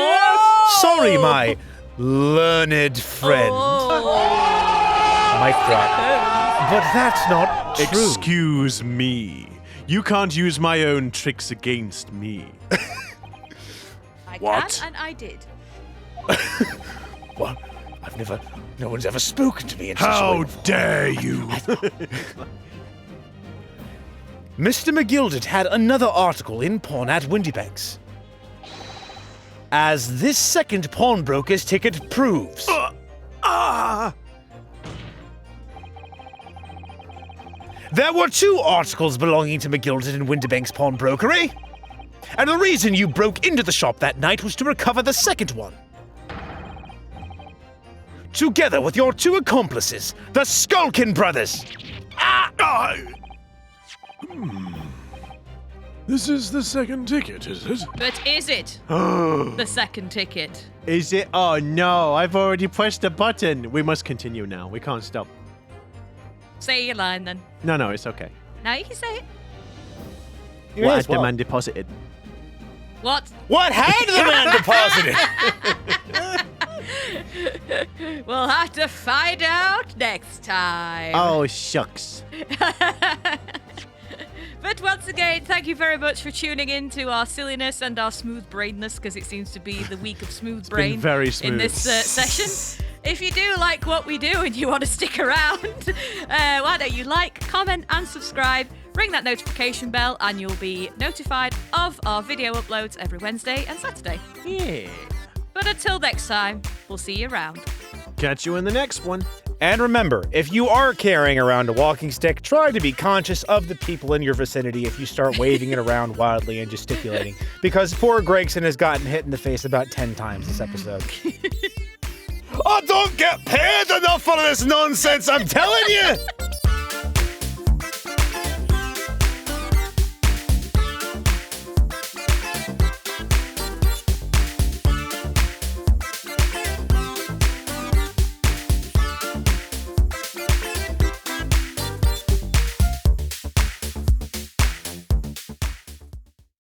Sorry, my learned friend. Mic drop. But that's not true. Excuse me. You can't use my own tricks against me. I What? can, and I did. What? No one's ever spoken to me in such a way How before. dare you? Mr. McGilded had another article in Pawn at Windybanks. As this second pawnbroker's ticket proves. There were 2 articles belonging to McGilded and Windybanks Pawnbrokery. And the reason you broke into the shop that night was to recover the second one. Together with your 2 accomplices, the Skulkin Brothers. This is the second ticket, is it? But is it the second ticket? Is it? Oh no, I've already pressed the button. We must continue now. We can't stop. Say your line then. No, it's okay. Now you can say it. What had the man deposited? What? What had the man deposited? We'll have to find out next time. Oh, shucks. But once again, thank you very much for tuning in to our silliness and our smooth brainness, because it seems to be the week of smooth brain been very in smooth. this session. If you do like what we do and you want to stick around, why don't you like, comment, and subscribe? Ring that notification bell, and you'll be notified of our video uploads every Wednesday and Saturday. Yeah. But until next time, we'll see you around. Catch you in the next one. And remember, if you are carrying around a walking stick, try to be conscious of the people in your vicinity if you start waving it around wildly and gesticulating. Because poor Gregson has gotten hit in the face about 10 times this episode. I don't get paid enough for this nonsense, I'm telling you!